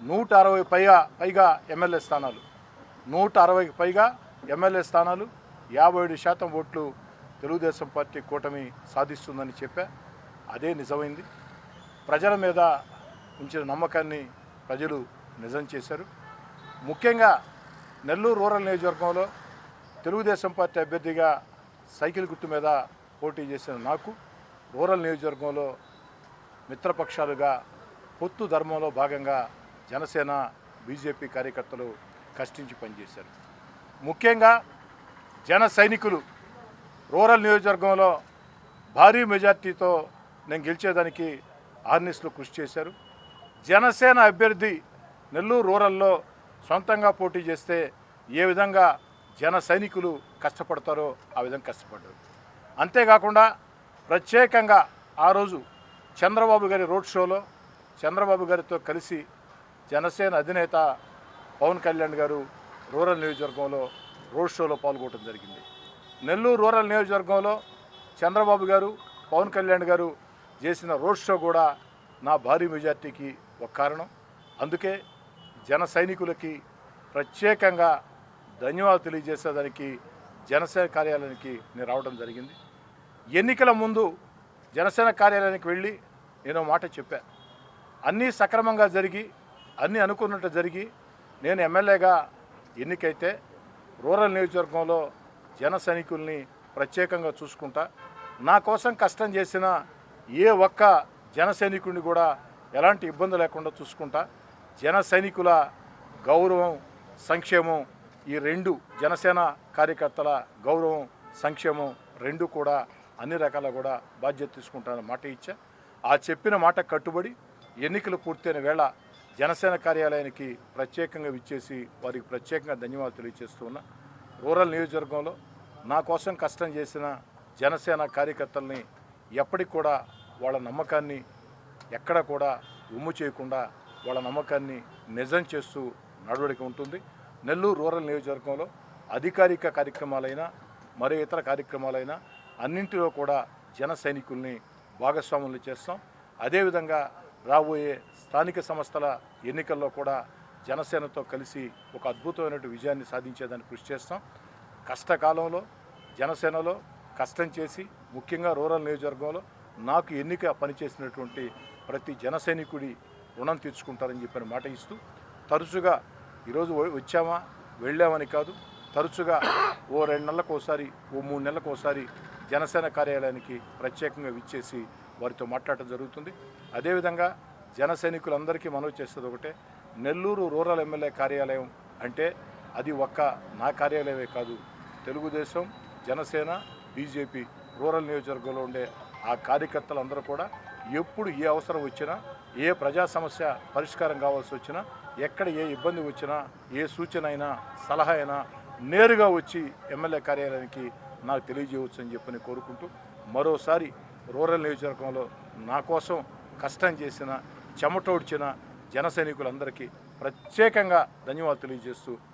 160 పైగా ఎమ్మెల్యే స్థానాలు, 160కి పైగా ఎమ్మెల్యే స్థానాలు, 57% ఓట్లు తెలుగుదేశం పార్టీ కూటమి సాధిస్తుందని చెప్పా. అదే నిజమైంది. ప్రజల మీద ఉంచిన నమ్మకాన్ని ప్రజలు నిజం చేశారు. ముఖ్యంగా నెల్లూరు రూరల్ నియోజకవర్గంలో తెలుగుదేశం పార్టీ అభ్యర్థిగా సైకిల్ గుర్తు మీద పోటీ చేసిన నాకు రూరల్ నియోజకవర్గంలో మిత్రపక్షాలుగా పొత్తు ధర్మంలో భాగంగా జనసేన బీజేపీ కార్యకర్తలు కష్టించి పనిచేశారు. ముఖ్యంగా జన సైనికులు రూరల్ నియోజకవర్గంలో భారీ మెజార్టీతో నేను గెలిచేదానికి ఆర్నిస్లో కృషి చేశారు. జనసేన అభ్యర్థి నెల్లూరు రూరల్లో సొంతంగా పోటీ చేస్తే ఏ విధంగా జన సైనికులు కష్టపడతారో ఆ విధంగా కష్టపడ్డారు. అంతేకాకుండా ప్రత్యేకంగా ఆ రోజు చంద్రబాబు గారి రోడ్ షోలో చంద్రబాబు గారితో కలిసి జనసేన అధినేత పవన్ కళ్యాణ్ గారు రూరల్ నియోజకవర్గంలో రోడ్ షోలో పాల్గొనడం జరిగింది. నెల్లూరు రూరల్ నియోజకవర్గంలో చంద్రబాబు గారు పవన్ కళ్యాణ్ గారు చేసిన రోడ్ షో కూడా నా భారీ మెజార్టీకి ఒక కారణం. అందుకే జన సైనికులకి ప్రత్యేకంగా ధన్యవాదాలు తెలియజేసేదానికి జనసేన కార్యాలయానికి నేను రావడం జరిగింది. ఎన్నికల ముందు జనసేన కార్యాలయానికి వెళ్ళి నేను మాట చెప్పా. అన్నీ సక్రమంగా జరిగి అన్నీ అనుకున్నట్టు జరిగి నేను ఎమ్మెల్యేగా ఎన్నికైతే రూరల్ నియోజకవర్గంలో జన సైనికుల్ని ప్రత్యేకంగా చూసుకుంటా. నా కోసం కష్టం చేసిన ఏ ఒక్క జన సైనికుడిని కూడా ఎలాంటి ఇబ్బంది లేకుండా చూసుకుంటా. జన సైనికుల గౌరవం, సంక్షేమం, ఈ రెండు జనసేన కార్యకర్తల గౌరవం, సంక్షేమం రెండు కూడా అన్ని రకాల కూడా బాధ్యత తీసుకుంటానని మాట ఇచ్చా. ఆ చెప్పిన మాట కట్టుబడి ఎన్నికలు పూర్తయిన వేళ జనసేన కార్యాలయానికి ప్రత్యేకంగా విచ్చేసి వారికి ప్రత్యేకంగా ధన్యవాదాలు తెలియజేస్తూ ఉన్నా. రూరల్ నియోజకవర్గంలో నా కోసం కష్టం చేసిన జనసేన కార్యకర్తల్ని ఎప్పటికి కూడా వాళ్ళ నమ్మకాన్ని ఎక్కడ కూడా ఉమ్ము చేయకుండా వాళ్ళ నమ్మకాన్ని నిజం చేస్తూ నడవడిక ఉంటుంది. నెల్లూరు రూరల్ నియోజకవర్గంలో అధికారిక కార్యక్రమాలైనా మరే ఇతర కార్యక్రమాలైనా అన్నింటిలో కూడా జన సైనికుల్ని భాగస్వాములు చేస్తాం. అదేవిధంగా రాబోయే స్థానిక సంస్థల ఎన్నికల్లో కూడా జనసేనతో కలిసి ఒక అద్భుతమైన విజయాన్ని సాధించేదానికి కృషి చేస్తాం. కష్టకాలంలో జనసేనలో కష్టం చేసి ముఖ్యంగా రూరల్ నియోజకవర్గంలో నాకు ఎన్నిక పనిచేసినటువంటి ప్రతి జన సైనికుడి రుణం తీర్చుకుంటారని చెప్పిన మాట ఇస్తూ తరచుగా ఈరోజు వచ్చామా వెళ్ళామని కాదు, తరచుగా ఓ 2 నెలలకు ఒకసారి ఓ 3 నెలలకు ఒకసారి జనసేన కార్యాలయానికి ప్రత్యేకంగా విచ్చేసి వారితో మాట్లాడటం జరుగుతుంది. అదేవిధంగా జన సైనికులందరికీ మనవి చేసేది ఒకటే, నెల్లూరు రూరల్ ఎమ్మెల్యే కార్యాలయం అంటే అది ఒక్క నా కార్యాలయమే కాదు, తెలుగుదేశం, జనసేన, బీజేపీ రూరల్ నియోజకవర్గంలో ఉండే ఆ కార్యకర్తలందరూ కూడా ఎప్పుడు ఏ అవసరం వచ్చినా, ఏ ప్రజా సమస్య పరిష్కారం కావాల్సి వచ్చినా, ఎక్కడ ఏ ఇబ్బంది వచ్చినా, ఏ సూచన అయినా సలహా అయినా నేరుగా వచ్చి ఎమ్మెల్యే కార్యాలయానికి నాకు తెలియజేయవచ్చు అని చెప్పని కోరుకుంటూ మరోసారి రూరల్ నియోజకవర్గంలో నా కోసం కష్టం చేసిన చెమటోడ్చిన జన సైనికులందరికీ ప్రత్యేకంగా ధన్యవాదాలు తెలియజేస్తూ